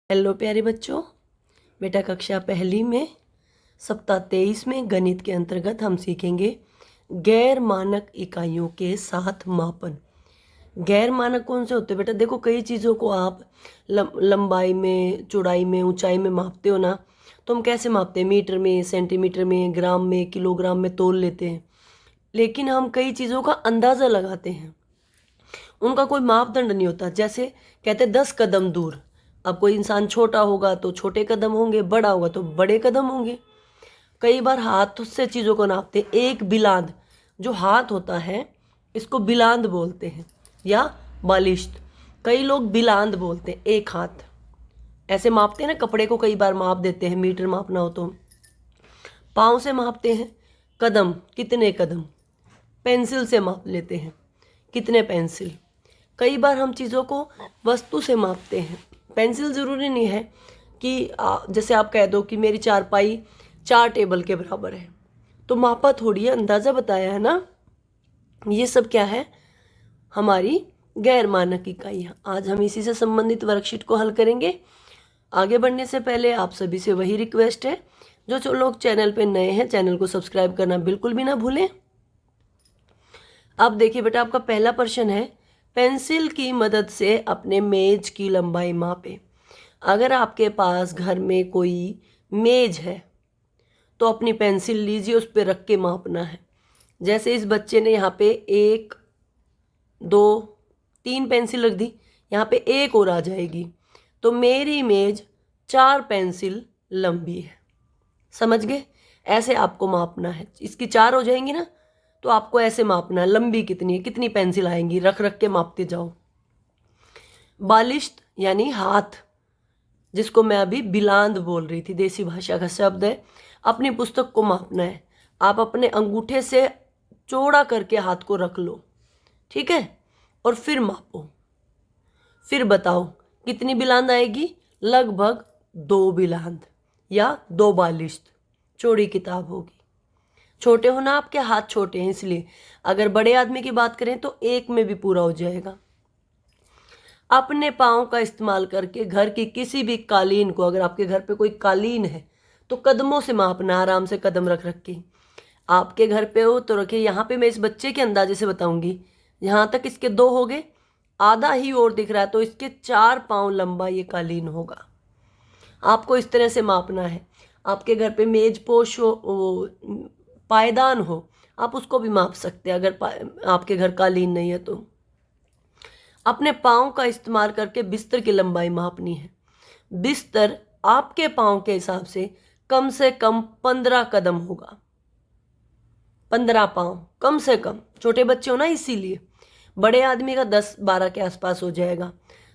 Hello प्यारे बच्चों, बेटा कक्षा पहली में सप्ताह 23 में गणित के अंतर्गत हम सीखेंगे गैर मानक इकाइयों के साथ मापन। गैर मानक कौन से होते हैं बेटा? देखो, कई चीज़ों को आप लंबाई में, चौड़ाई में, ऊंचाई में मापते हो ना, तो हम कैसे मापते हैं? मीटर में, सेंटीमीटर में, ग्राम में, किलोग्राम में तोल लेते हैं। लेकिन हम कई चीज़ों का अंदाज़ा लगाते हैं, उनका कोई मापदंड नहीं होता। जैसे कहते 10 कदम दूर। अब कोई इंसान छोटा होगा तो छोटे कदम होंगे, बड़ा होगा तो बड़े कदम होंगे। कई बार हाथ से चीज़ों को नापते हैं। एक बिलांद, जो हाथ होता है, इसको बिलांद बोलते हैं या बालिश्त। कई लोग बिलांद बोलते हैं, एक हाथ। ऐसे मापते हैं ना, कपड़े को कई बार माप देते हैं, मीटर मापना हो तो। पाँव से मापते हैं, कदम कितने कदम। पेंसिल से माप लेते हैं, कितने पेंसिल। कई बार हम चीज़ों को वस्तु से मापते हैं। पेंसिल ज़रूरी नहीं है कि जैसे आप कह दो कि मेरी चारपाई 4 टेबल के बराबर है, तो मापा थोड़ी है, अंदाज़ा बताया है ना। ये सब क्या है? हमारी गैर मानक इकाइयाँ। आज हम इसी से संबंधित वर्कशीट को हल करेंगे। आगे बढ़ने से पहले आप सभी से वही रिक्वेस्ट है, जो लोग चैनल पे नए हैं, चैनल को सब्सक्राइब करना बिल्कुल भी ना भूलें। अब देखिए बेटा, आपका पहला प्रश्न है, पेंसिल की मदद से अपने मेज की लंबाई मापें। अगर आपके पास घर में कोई मेज है तो अपनी पेंसिल लीजिए, उस पर रख के मापना है। जैसे इस बच्चे ने यहाँ पे 1 2 3 पेंसिल रख दी, यहाँ पे एक और आ जाएगी, तो मेरी मेज 4 पेंसिल लंबी है। समझ गए? ऐसे आपको मापना है। इसकी 4 हो जाएंगी ना, तो आपको ऐसे मापना है, लंबी कितनी है, कितनी पेंसिल आएंगी, रख रख के मापते जाओ। बालिश्त यानी हाथ, जिसको मैं अभी बिलांद बोल रही थी, देसी भाषा का शब्द है। अपनी पुस्तक को मापना है। आप अपने अंगूठे से चौड़ा करके हाथ को रख लो, ठीक है, और फिर मापो। फिर बताओ कितनी बिलांद आएगी? लगभग 2 बिलांद या 2 बालिश्त। चौड़ी किताब होगी। छोटे हो ना, आपके हाथ छोटे हैं इसलिए। अगर बड़े आदमी की बात करें तो 1 में भी पूरा हो जाएगा। अपने पाँव का इस्तेमाल करके घर की किसी भी कालीन को, अगर आपके घर पे कोई कालीन है तो कदमों से मापना, आराम से कदम रख रख के। आपके घर पे हो तो रखिए। यहाँ पे मैं इस बच्चे के अंदाजे से बताऊंगी। यहाँ तक इसके 2 हो गए, आधा ही और दिख रहा है, तो इसके 4 पाँव लंबा ये कालीन होगा। आपको इस तरह से मापना है। आपके घर पे मेज पोश हो, पायदान हो, आप उसको भी माप सकते हैं अगर आपके घर कालीन नहीं है तो। अपने पाँव का इस्तेमाल करके बिस्तर की लंबाई मापनी है। बिस्तर आपके पाँव के हिसाब से कम 15 कदम होगा। 15 पाँव कम से कम। छोटे बच्चे हो ना, इसीलिए। बड़े आदमी का 10-12 के आसपास हो जाएगा।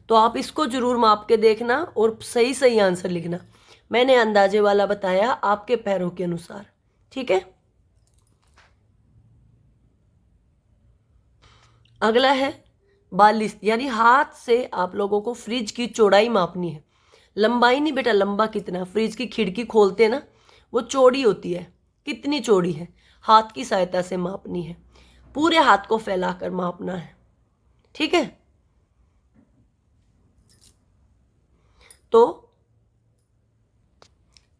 तो आप इसको जरूर माप के देखना और सही सही आंसर लिखना। मैंने अंदाजे वाला बताया, आपके पैरों के अनुसार, ठीक है। अगला है बालिश, यानी हाथ से आप लोगों को फ्रिज की चौड़ाई मापनी है। लंबाई नहीं बेटा, लंबा कितना। फ्रिज की खिड़की खोलते हैं ना, वो चौड़ी होती है, कितनी चौड़ी है, हाथ की सहायता से मापनी है। पूरे हाथ को फैलाकर मापना है, ठीक है। तो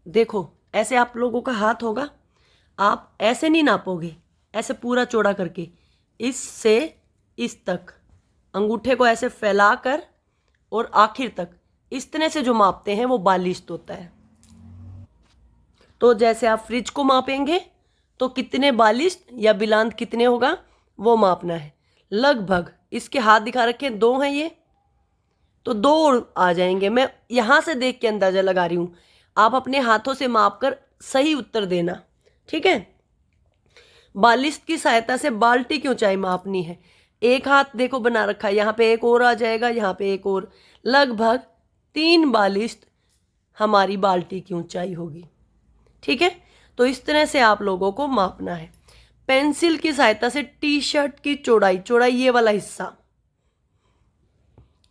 देखो, ऐसे आप लोगों का हाथ होगा, आप ऐसे नहीं नापोगे, ऐसे पूरा चौड़ा करके, इससे इस तक अंगूठे को ऐसे फैलाकर और आखिर तक इस तरह से जो मापते हैं वो बालिश्त होता है। तो जैसे आप फ्रिज को मापेंगे तो कितने बालिश्त या बिलांद कितने होगा वो मापना है। लगभग, इसके हाथ दिखा रखे हैं, 2 हैं ये, तो 2 और आ जाएंगे। मैं यहाँ से देख के अंदाजा लगा रही हूँ, आप अपने हाथों से माप कर सही उत्तर देना, ठीक है। बालिश्त की सहायता से बाल्टी की ऊंचाई मापनी है। एक हाथ देखो बना रखा है, यहाँ पे एक और आ जाएगा, यहाँ पे एक और। लगभग 3 बालिश्त हमारी बाल्टी की ऊंचाई होगी, ठीक है। तो इस तरह से आप लोगों को मापना है। पेंसिल की सहायता से टी शर्ट की चौड़ाई, चौड़ाई ये वाला हिस्सा,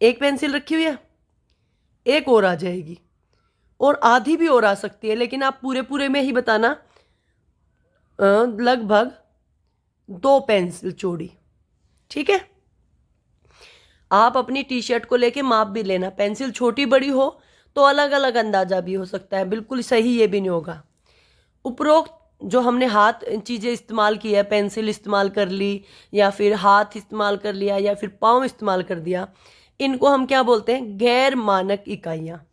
एक पेंसिल रखी हुई है, एक और आ जाएगी, और आधी भी और आ सकती है, लेकिन आप पूरे पूरे में ही बताना। लगभग 2 पेंसिल चौड़ी, ठीक है। आप अपनी टी शर्ट को लेके माप भी लेना। पेंसिल छोटी बड़ी हो तो अलग अलग अंदाज़ा भी हो सकता है, बिल्कुल सही ये भी नहीं होगा। उपरोक्त जो हमने हाथ चीज़ें इस्तेमाल की है, पेंसिल इस्तेमाल कर ली या फिर हाथ इस्तेमाल कर लिया या फिर पाँव इस्तेमाल कर दिया, इनको हम क्या बोलते हैं? गैर मानक इकाइयाँ।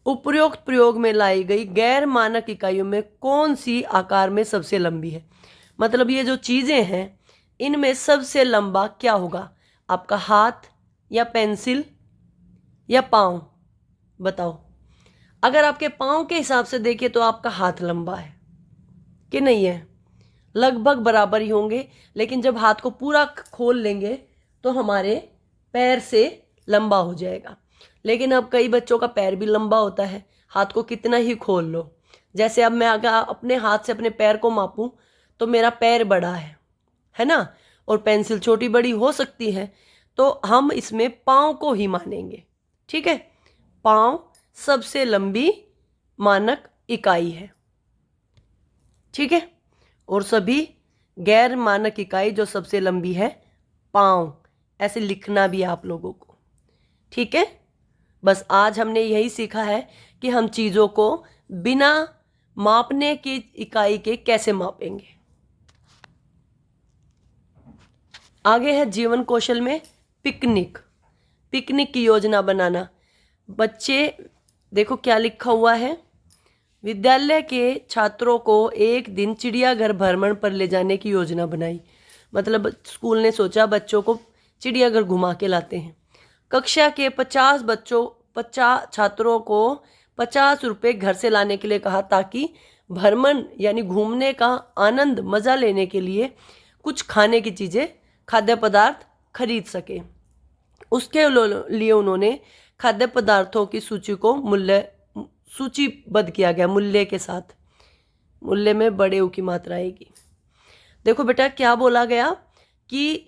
उपरोक्त प्रयोग में लाई गई गैर मानक इकाइयों में कौन सी आकार में सबसे लंबी है? मतलब ये जो चीज़ें हैं इनमें सबसे लंबा क्या होगा? आपका हाथ या पेंसिल या पाँव? बताओ। अगर आपके पाँव के हिसाब से देखिए तो आपका हाथ लंबा है कि नहीं है? लगभग बराबर ही होंगे, लेकिन जब हाथ को पूरा खोल लेंगे तो हमारे पैर से लंबा हो जाएगा। लेकिन अब कई बच्चों का पैर भी लंबा होता है, हाथ को कितना ही खोल लो। जैसे अब मैं अगर अपने हाथ से अपने पैर को मापूं तो मेरा पैर बड़ा है ना, और पेंसिल छोटी बड़ी हो सकती है, तो हम इसमें पाँव को ही मानेंगे। ठीक है, पाँव सबसे लंबी मानक इकाई है। ठीक है, और सभी गैर मानक इकाई जो सबसे लंबी है पाँव, ऐसे लिखना भी है आप लोगों को। ठीक है, बस आज हमने यही सीखा है कि हम चीज़ों को बिना मापने की इकाई के कैसे मापेंगे। आगे है जीवन कौशल में पिकनिक। पिकनिक की योजना बनाना। बच्चे देखो क्या लिखा हुआ है, विद्यालय के छात्रों को एक दिन चिड़ियाघर भ्रमण पर ले जाने की योजना बनाई। मतलब स्कूल ने सोचा बच्चों को चिड़ियाघर घुमा के लाते हैं। कक्षा के 50 छात्रों को 50 रुपये घर से लाने के लिए कहा, ताकि भ्रमण यानी घूमने का आनंद मज़ा लेने के लिए कुछ खाने की चीज़ें, खाद्य पदार्थ खरीद सके। उसके लिए उन्होंने खाद्य पदार्थों की सूची को सूचीबद्ध किया गया मूल्य के साथ। मूल्य में बड़े ऊ की मात्रा आएगी। देखो बेटा क्या बोला गया कि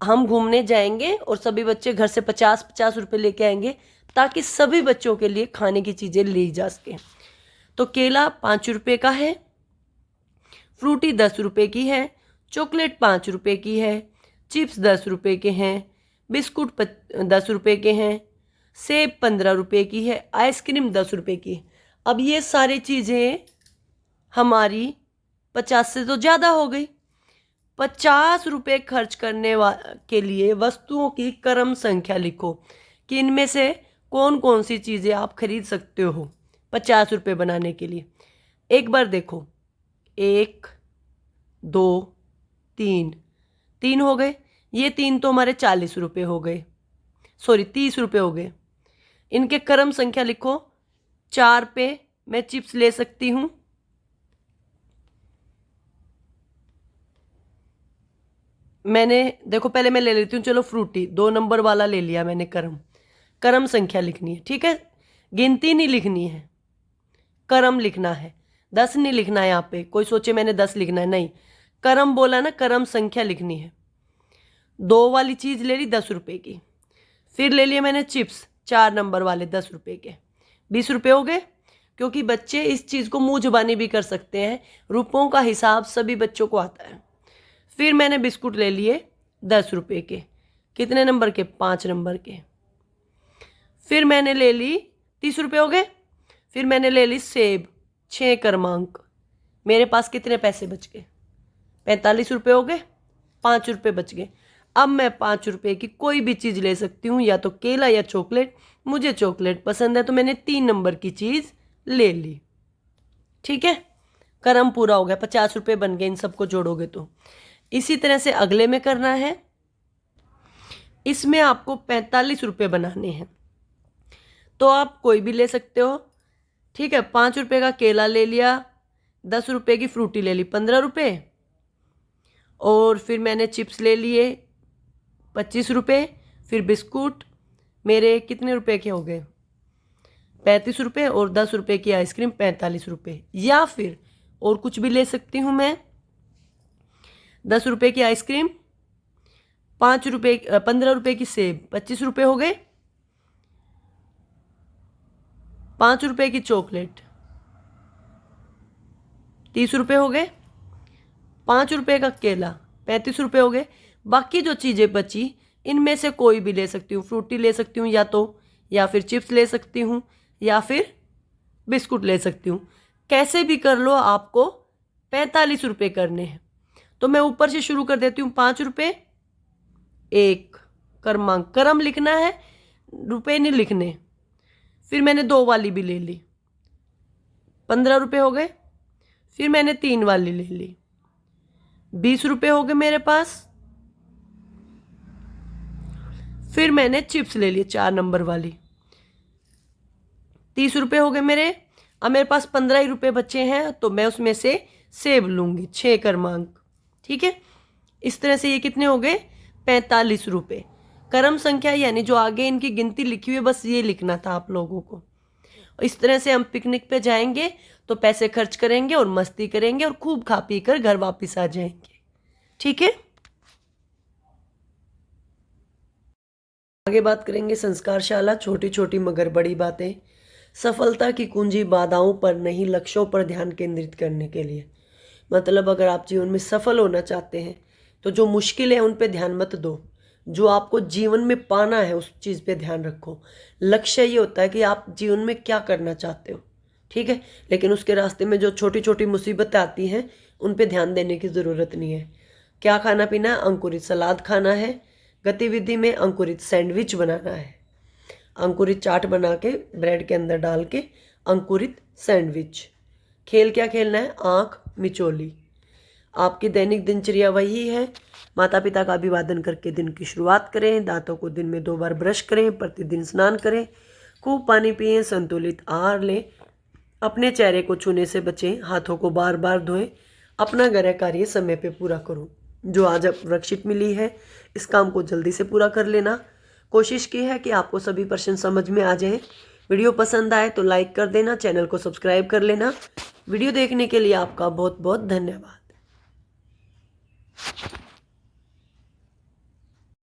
हम घूमने जाएंगे और सभी बच्चे घर से 50-50 रुपये लेके आएंगे, ताकि सभी बच्चों के लिए खाने की चीज़ें ली जा सके। तो केला 5 रुपये का है, फ्रूटी 10 रुपये की है, चॉकलेट 5 रुपये की है, चिप्स 10 रुपये के हैं, बिस्कुट 10 रुपये के हैं, सेब 15 रुपये की है, आइसक्रीम 10 रुपये की है। अब ये सारी चीज़ें हमारी 50 से तो ज़्यादा हो गई। 50 रुपये खर्च करने के लिए वस्तुओं की क्रम संख्या लिखो कि इनमें से कौन कौन सी चीज़ें आप खरीद सकते हो 50 रुपये बनाने के लिए। एक बार देखो, 1 2 3 3 हो गए, ये 3 तो हमारे 40 रुपये हो गए, सॉरी 30 रुपये हो गए। इनके क्रम संख्या लिखो। 4 पे मैं चिप्स ले सकती हूँ, मैंने देखो पहले मैं ले लेती हूँ, चलो फ्रूटी 2 नंबर वाला ले लिया मैंने। क्रम संख्या लिखनी है, ठीक है, गिनती नहीं लिखनी है, क्रम लिखना है। 10 नहीं लिखना है यहाँ पे, कोई सोचे मैंने 10 लिखना है, नहीं, क्रम बोला ना, क्रम संख्या लिखनी है। 2 वाली चीज़ ले ली 10 रुपये की, फिर ले लिए मैंने चिप्स 4 नंबर वाले 10 रुपये के, 20 रुपये हो गए। क्योंकि बच्चे इस चीज़ को मुँह जुबानी भी कर सकते हैं, रुपयों का हिसाब सभी बच्चों को आता है। फिर मैंने बिस्कुट ले लिए 10 रुपये के, कितने नंबर के? 5 नंबर के। फिर मैंने ले ली 30 रुपये हो गए। फिर मैंने ले ली सेब 6 क्रमांक, मेरे पास कितने पैसे बच गए? 45 रुपये हो गए, 5 रुपये बच गए। अब मैं 5 रुपये की कोई भी चीज़ ले सकती हूँ, या तो केला या चॉकलेट। मुझे चॉकलेट पसंद है तो मैंने 3 नंबर की चीज़ ले ली। ठीक है, क्रम पूरा हो गया, 50 रुपये बन गए इन सबको जोड़ोगे तो। इसी तरह से अगले में करना है, इसमें आपको 45 रुपये बनाने हैं, तो आप कोई भी ले सकते हो। ठीक है, 5 रुपये का केला ले लिया, 10 रुपये की फ्रूटी ले ली 15 रुपये, और फिर मैंने चिप्स ले लिए 25 रुपये, फिर बिस्कुट मेरे कितने रुपए के हो गए? 35 रुपये, और 10 रुपये की आइसक्रीम 45 रुपये। या फिर और कुछ भी ले सकती हूँ मैं, 10 रुपये की आइसक्रीम, 15 रुपये की सेब, 25 रुपये हो गए। 5 रुपये की चॉकलेट, 30 रुपये हो गए। 5 रुपये का केला, 35 रुपये हो गए। बाकी जो चीज़ें बची इनमें से कोई भी ले सकती हूँ, फ्रूटी ले सकती हूँ या फिर चिप्स ले सकती हूँ, या फिर बिस्कुट ले सकती हूँ। कैसे भी कर लो, आपको 45 रुपये करने हैं। तो मैं ऊपर से शुरू कर देती हूँ। 5 रुपये, एक क्रमांक, क्रम लिखना है, रुपए नहीं लिखने। फिर मैंने 2 वाली भी ले ली, 15 रुपये हो गए। फिर मैंने 3 वाली ले ली, 20 रुपये हो गए मेरे पास। फिर मैंने चिप्स ले लिए 4 नंबर वाली, 30 रुपये हो गए मेरे। अब मेरे पास 15 ही रुपये बचे हैं, तो मैं उसमें से सेब लूँगी, 6 क्रमांक। ठीक है, इस तरह से ये कितने हो गए? 45 रुपये। क्रम संख्या यानी जो आगे इनकी गिनती लिखी हुई है, बस ये लिखना था आप लोगों को। इस तरह से हम पिकनिक पे जाएंगे तो पैसे खर्च करेंगे और मस्ती करेंगे और खूब खा पी कर घर वापस आ जाएंगे। ठीक है, आगे बात करेंगे संस्कारशाला, छोटी छोटी मगर बड़ी बातें। सफलता की कुंजी बाधाओं पर नहीं, लक्ष्यों पर ध्यान केंद्रित करने के लिए। मतलब अगर आप जीवन में सफल होना चाहते हैं तो जो मुश्किल है उन पे ध्यान मत दो, जो आपको जीवन में पाना है उस चीज़ पे ध्यान रखो। लक्ष्य ये होता है कि आप जीवन में क्या करना चाहते हो, ठीक है, लेकिन उसके रास्ते में जो छोटी छोटी मुसीबतें आती हैं उन पे ध्यान देने की ज़रूरत नहीं है। क्या खाना पीना है? अंकुरित सलाद खाना है। गतिविधि में अंकुरित सैंडविच बनाना है, अंकुरित चाट बना के ब्रेड के अंदर डाल के अंकुरित सैंडविच। खेल क्या खेलना है? आँख मिचौली। आपकी दैनिक दिनचर्या वही है, माता पिता का अभिवादन करके दिन की शुरुआत करें, दांतों को दिन में 2 बार ब्रश करें, प्रतिदिन स्नान करें, खूब पानी पिएं, संतुलित आहार लें, अपने चेहरे को छूने से बचें, हाथों को बार बार धोएं, अपना गृह कार्य समय पे पूरा करो। जो आज अब वर्कशीट मिली है इस काम को जल्दी से पूरा कर लेना। कोशिश की है कि आपको सभी प्रश्न समझ में आ जाएं। वीडियो पसंद आए तो लाइक कर देना, चैनल को सब्सक्राइब कर लेना। वीडियो देखने के लिए आपका बहुत बहुत धन्यवाद।